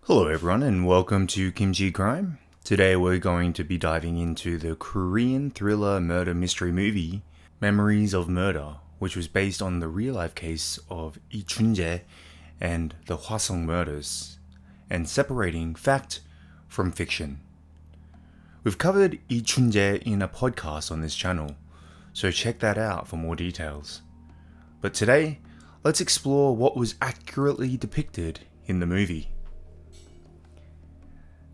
Hello everyone and welcome to Kimchi Crime. Today we're going to be diving into the Korean thriller murder mystery movie Memories of Murder, which was based on the real-life case of Lee Chun-jae and the Hwaseong murders, and separating fact from fiction. We've covered Lee Chun-jae in a podcast on this channel, so check that out for more details. But today, let's explore what was accurately depicted in the movie.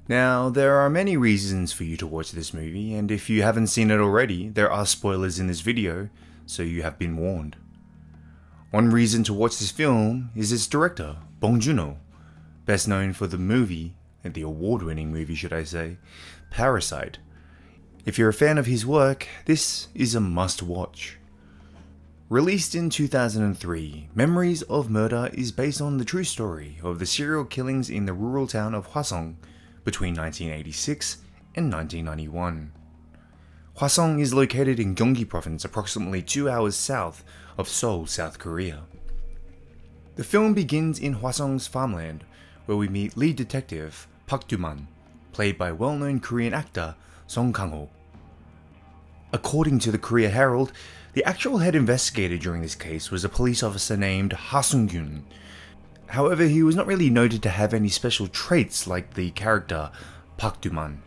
Now, there are many reasons for you to watch this movie, and if you haven't seen it already, there are spoilers in this video, so you have been warned. One reason to watch this film is its director, Bong, best known for the award-winning movie should I say, Parasite. If you're a fan of his work, this is a must-watch. Released in 2003, Memories of Murder is based on the true story of the serial killings in the rural town of Hwaseong, between 1986 and 1991. Hwaseong is located in Gyeonggi Province, approximately 2 hours south of Seoul, South Korea. The film begins in Hwaseong's farmland, where we meet lead detective Park Do-man, played by well-known Korean actor Song Kang-ho. According to the Korea Herald, the actual head investigator during this case was a police officer named Hwaseong. However, he was not really noted to have any special traits like the character Park Do-man.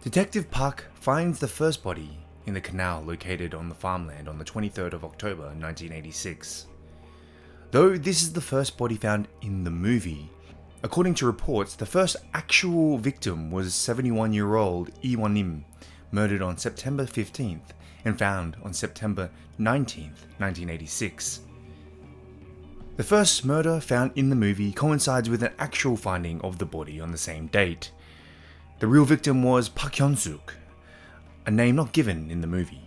Detective Park finds the first body in the canal located on the farmland on the 23rd of October 1986. Though this is the first body found in the movie, according to reports, the first actual victim was 71-year-old Lee Won-im, murdered on September 15th and found on September 19th, 1986. The first murder found in the movie coincides with an actual finding of the body on the same date. The real victim was Park Hyun-suk, a name not given in the movie.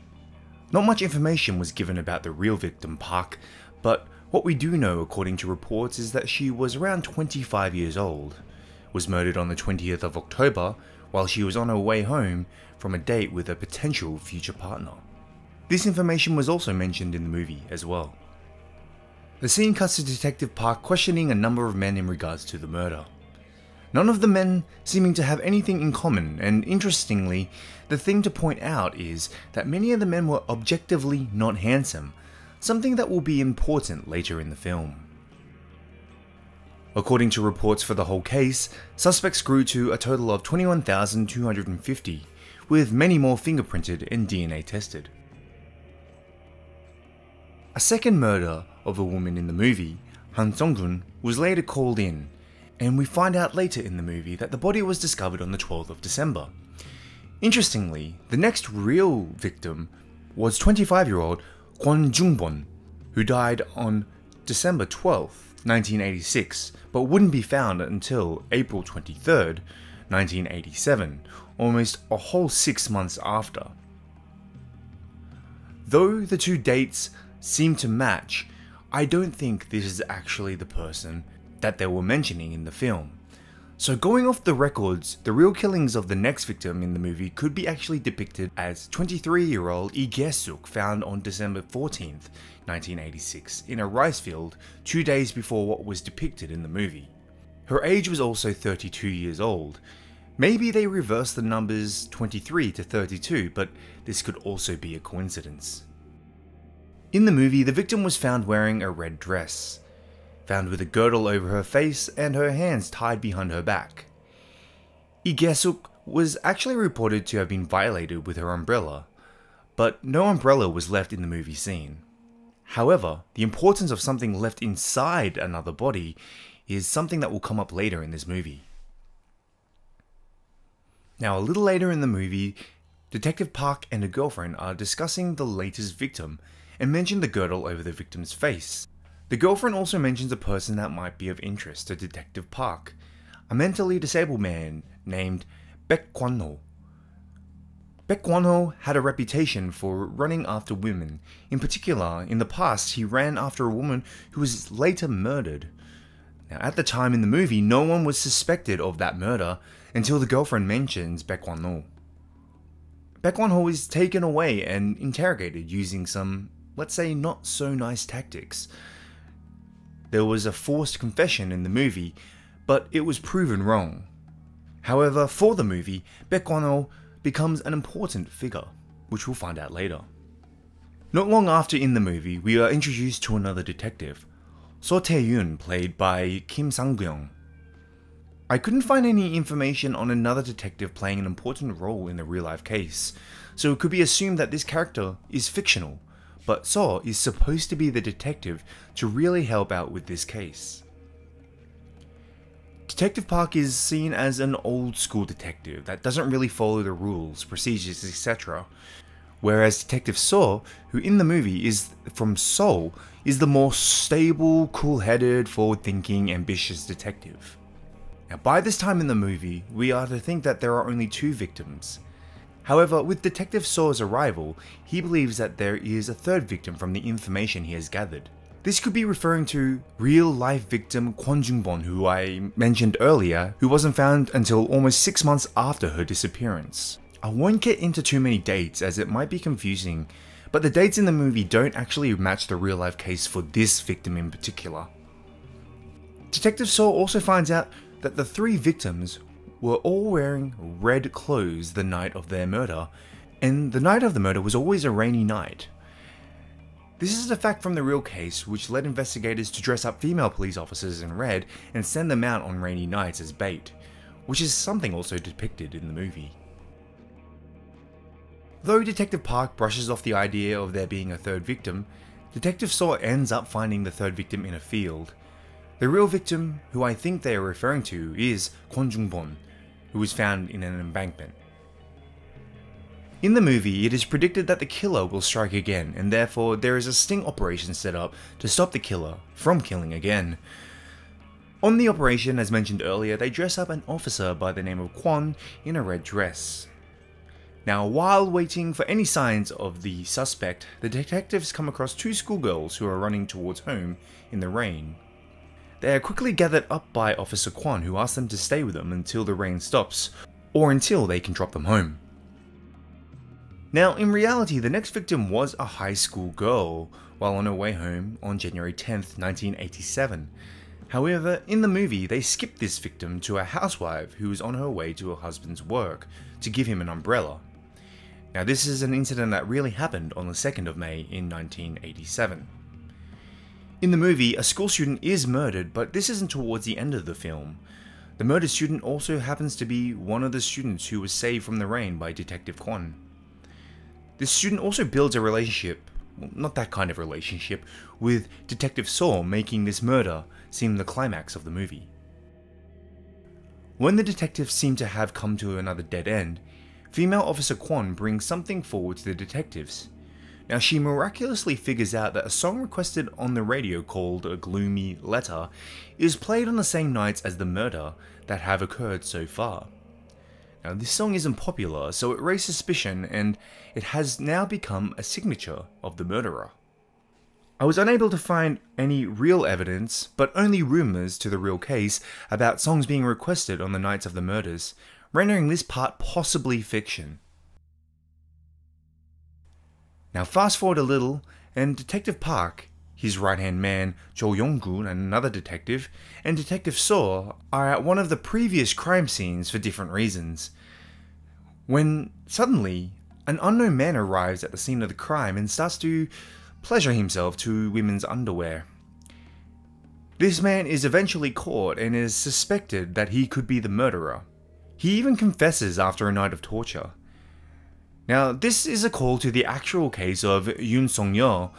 Not much information was given about the real victim Park, but what we do know according to reports is that she was around 25 years old, was murdered on the 20th of October while she was on her way home from a date with a potential future partner. This information was also mentioned in the movie as well. The scene cuts to Detective Park questioning a number of men in regards to the murder. None of the men seeming to have anything in common, and interestingly, the thing to point out is that many of the men were objectively not handsome, something that will be important later in the film. According to reports for the whole case, suspects grew to a total of 21,250, with many more fingerprinted and DNA tested. A second murder of a woman in the movie, Han Sung-gun, was later called in, and we find out later in the movie that the body was discovered on the 12th of December. Interestingly, the next real victim was 25-year-old Kwon Jung-bon, who died on December 12th, 1986, but wouldn't be found until April 23rd, 1987, almost a whole 6 months after. Though the two dates seem to match, I don't think this is actually the person that they were mentioning in the film. So going off the records, the real killings of the next victim in the movie could be actually depicted as 23-year-old Lee Jae-suk, found on December 14th, 1986 in a rice field 2 days before what was depicted in the movie. Her age was also 32 years old. Maybe they reversed the numbers 23 to 32, but this could also be a coincidence. In the movie, the victim was found wearing a red dress, found with a girdle over her face and her hands tied behind her back. Lee Jae-suk was actually reported to have been violated with her umbrella, but no umbrella was left in the movie scene. However, the importance of something left inside another body is something that will come up later in this movie. Now, a little later in the movie, Detective Park and a girlfriend are discussing the latest victim and mention the girdle over the victim's face. The girlfriend also mentions a person that might be of interest to Detective Park, a mentally disabled man named Baek Kwon-ho. Baek Kwon-ho had a reputation for running after women. In particular, in the past, he ran after a woman who was later murdered. Now, at the time in the movie, no one was suspected of that murder until the girlfriend mentions Baek Kwon-ho. Baek Kwon-ho is taken away and interrogated using some, let's say, not so nice tactics. There was a forced confession in the movie, but it was proven wrong. However, for the movie, Baek Kwon-ho becomes an important figure, which we'll find out later. Not long after in the movie, we are introduced to another detective, So Tae-yoon, played by Kim Sang-kyung. I couldn't find any information on another detective playing an important role in the real-life case, so it could be assumed that this character is fictional, but So is supposed to be the detective to really help out with this case. Detective Park is seen as an old-school detective that doesn't really follow the rules, procedures, etc. Whereas Detective So, who in the movie is from Seoul, is the more stable, cool-headed, forward-thinking, ambitious detective. Now, by this time in the movie, we are to think that there are only 2 victims. However, with Detective So's arrival, he believes that there is a 3rd victim from the information he has gathered. This could be referring to real-life victim Kwon Jung-bon, who I mentioned earlier, who wasn't found until almost 6 months after her disappearance. I won't get into too many dates as it might be confusing, but the dates in the movie don't actually match the real-life case for this victim in particular. Detective So also finds out that the 3 victims were all wearing red clothes the night of their murder, and the night of the murder was always a rainy night. This is a fact from the real case which led investigators to dress up female police officers in red and send them out on rainy nights as bait, which is something also depicted in the movie. Though Detective Park brushes off the idea of there being a 3rd victim, Detective So ends up finding the 3rd victim in a field. The real victim, who I think they are referring to, is Kwon Jung-bon, who was found in an embankment. In the movie, it is predicted that the killer will strike again, and therefore there is a sting operation set up to stop the killer from killing again. On the operation, as mentioned earlier, they dress up an officer by the name of Kwon in a red dress. Now, while waiting for any signs of the suspect, the detectives come across 2 schoolgirls who are running towards home in the rain. They are quickly gathered up by Officer Kwon, who asks them to stay with them until the rain stops, or until they can drop them home. Now, in reality, the next victim was a high school girl, while on her way home on January 10th, 1987. However, in the movie, they skipped this victim to a housewife who was on her way to her husband's work to give him an umbrella. Now, this is an incident that really happened on the 2nd of May in 1987. In the movie, a school student is murdered, but this isn't towards the end of the film. The murdered student also happens to be one of the students who was saved from the rain by Detective Kwon. This student also builds a relationship, well, not that kind of relationship, with Detective So, making this murder seem the climax of the movie. When the detectives seem to have come to another dead end, female Officer Kwon brings something forward to the detectives. Now, she miraculously figures out that a song requested on the radio called A Gloomy Letter is played on the same nights as the murder that have occurred so far. Now, this song isn't popular, so it raised suspicion, and it has now become a signature of the murderer. I was unable to find any real evidence, but only rumours to the real case about songs being requested on the nights of the murders, rendering this part possibly fiction. Now fast forward a little, and Detective Park, his right-hand man Jo Young-gun and another detective, and Detective So are at one of the previous crime scenes for different reasons. When suddenly, an unknown man arrives at the scene of the crime and starts to pleasure himself to women's underwear. This man is eventually caught and is suspected that he could be the murderer. He even confesses after a night of torture. Now, this is a call to the actual case of Yoon Song-yeol,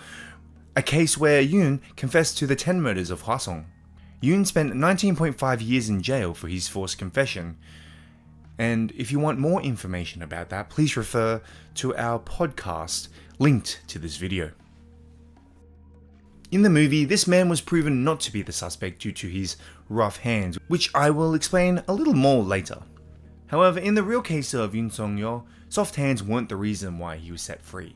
a case where Yoon confessed to the 10 murders of Hwaseong. Yoon spent 19.5 years in jail for his forced confession, and if you want more information about that, please refer to our podcast linked to this video. In the movie, this man was proven not to be the suspect due to his rough hands, which I will explain a little more later. However, in the real case of Yoon Song-yeol, soft hands weren't the reason why he was set free.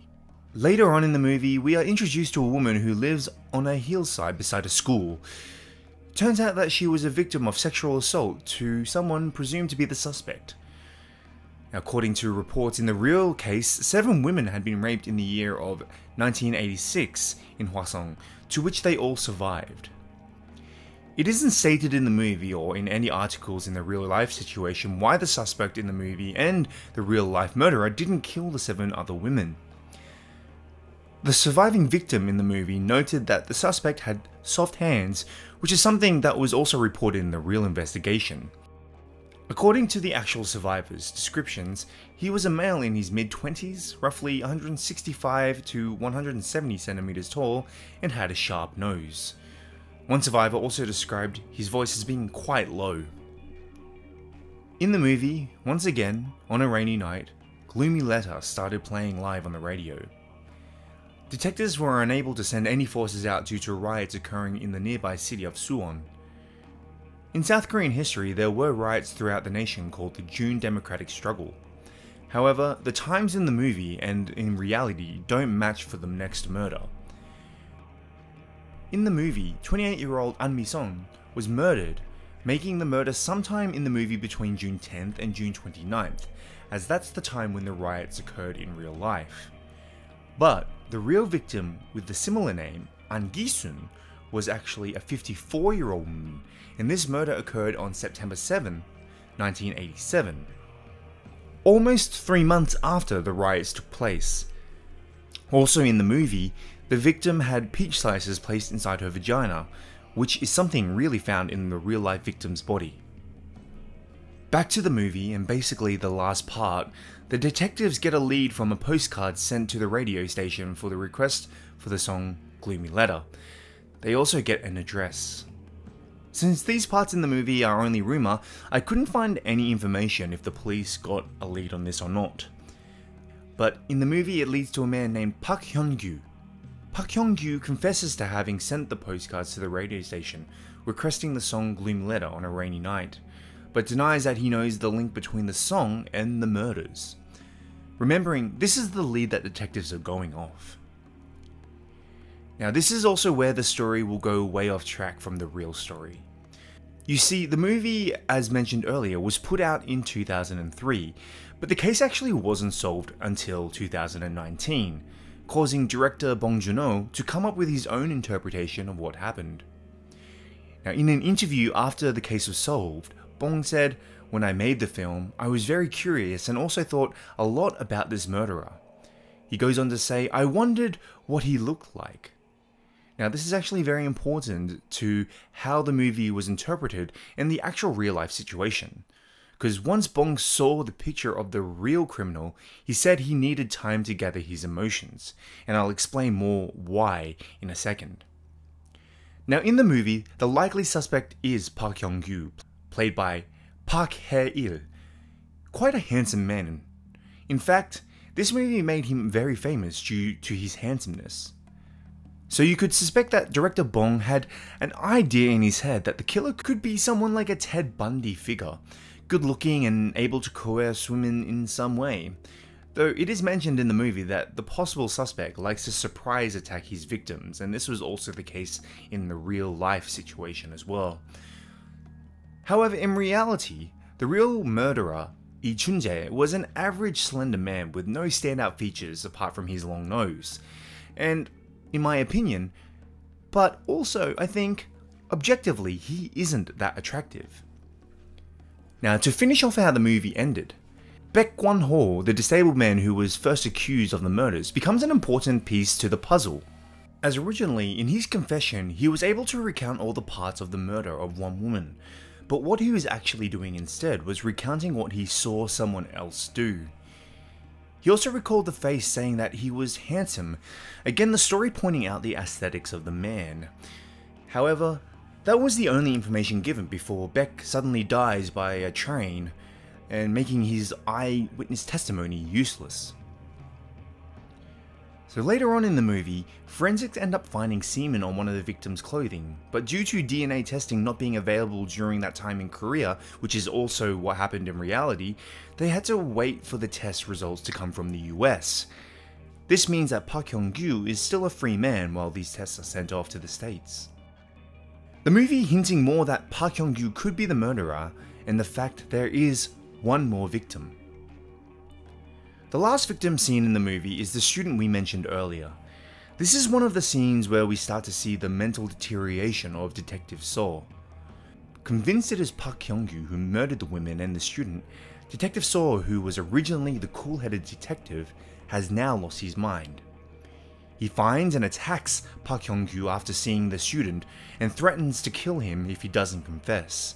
Later on in the movie, we are introduced to a woman who lives on a hillside beside a school. Turns out that she was a victim of sexual assault to someone presumed to be the suspect. According to reports in the real case, 7 women had been raped in the year of 1986 in Hwaseong, to which they all survived. It isn't stated in the movie or in any articles in the real life situation why the suspect in the movie and the real life murderer didn't kill the 7 other women. The surviving victim in the movie noted that the suspect had soft hands, which is something that was also reported in the real investigation. According to the actual survivor's descriptions, he was a male in his mid-20s, roughly 165 to 170 centimeters tall, and had a sharp nose. One survivor also described his voice as being quite low. In the movie, once again, on a rainy night, Gloomy Letter started playing live on the radio. Detectives were unable to send any forces out due to riots occurring in the nearby city of Suwon. In South Korean history, there were riots throughout the nation called the June Democratic Struggle. However, the times in the movie and in reality don't match for the next murder. In the movie, 28-year-old An Mi-sung was murdered, making the murder sometime in the movie between June 10th and June 29th, as that's the time when the riots occurred in real life. But the real victim with the similar name, An Gi-sun, was actually a 54-year-old woman, and this murder occurred on September 7, 1987. Almost 3 months after the riots took place. Also in the movie, the victim had peach slices placed inside her vagina, which is something really found in the real life victim's body. Back to the movie, and basically the last part, the detectives get a lead from a postcard sent to the radio station for the request for the song Gloomy Letter. They also get an address. Since these parts in the movie are only rumour, I couldn't find any information if the police got a lead on this or not. But in the movie it leads to a man named Park Hyun-gyu. Park Hyun-gyu confesses to having sent the postcards to the radio station, requesting the song Gloomy Letter on a rainy night, but denies that he knows the link between the song and the murders. Remembering, this is the lead that detectives are going off. Now this is also where the story will go way off track from the real story. You see, the movie, as mentioned earlier, was put out in 2003, but the case actually wasn't solved until 2019, causing director Bong to come up with his own interpretation of what happened. Now in an interview after the case was solved, Bong said, "When I made the film, I was very curious and also thought a lot about this murderer." He goes on to say, "I wondered what he looked like." Now this is actually very important to how the movie was interpreted and the actual real life situation. Because once Bong saw the picture of the real criminal, he said he needed time to gather his emotions, and I'll explain more why in a second. Now in the movie, the likely suspect is Park Hyun-gyu, played by Park Hae-il, quite a handsome man. In fact, this movie made him very famous due to his handsomeness. So you could suspect that director Bong had an idea in his head that the killer could be someone like a Ted Bundy figure, good looking and able to coerce women in some way. Though it is mentioned in the movie that the possible suspect likes to surprise attack his victims, and this was also the case in the real life situation as well. However, in reality, the real murderer, Lee Chun-jae, was an average slender man with no standout features apart from his long nose. And, in my opinion, but also I think, objectively, he isn't that attractive. Now, to finish off how the movie ended, Baek Kwon-ho, the disabled man who was first accused of the murders, becomes an important piece to the puzzle. As originally, in his confession, he was able to recount all the parts of the murder of one woman, but what he was actually doing instead was recounting what he saw someone else do. He also recalled the face saying that he was handsome, again the story pointing out the aesthetics of the man. However, that was the only information given before Baek suddenly dies by a train, and making his eyewitness testimony useless. So later on in the movie, forensics end up finding semen on one of the victim's clothing, but due to DNA testing not being available during that time in Korea, which is also what happened in reality, they had to wait for the test results to come from the US. This means that Park Hyun-gyu is still a free man while these tests are sent off to the States. The movie hinting more that Park Hyun-gyu could be the murderer, and the fact there is one more victim. The last victim seen in the movie is the student we mentioned earlier. This is one of the scenes where we start to see the mental deterioration of Detective Saw. Convinced it is Park Hyung-gu who murdered the women and the student, Detective Seo, who was originally the cool-headed detective, has now lost his mind. He finds and attacks Park Hyung-gu after seeing the student and threatens to kill him if he doesn't confess.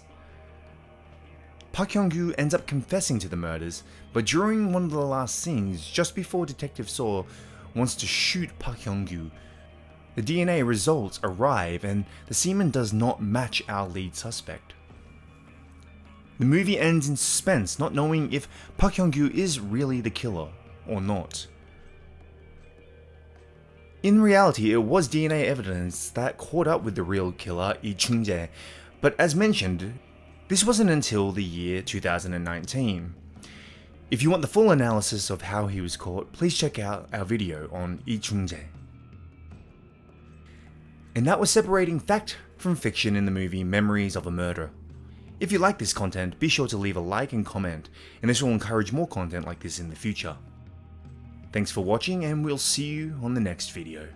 Park Hyung-gu ends up confessing to the murders, but during one of the last scenes, just before Detective Seo wants to shoot Park Hyung-gu, the DNA results arrive and the semen does not match our lead suspect. The movie ends in suspense, not knowing if Park Hyung-gu is really the killer or not. In reality, it was DNA evidence that caught up with the real killer, Lee Chung-jae, but as mentioned, this wasn't until the year 2019. If you want the full analysis of how he was caught, please check out our video on Lee Chung-jae. And that was separating fact from fiction in the movie Memories of a Murder. If you like this content, be sure to leave a like and comment, and this will encourage more content like this in the future. Thanks for watching, and we'll see you on the next video.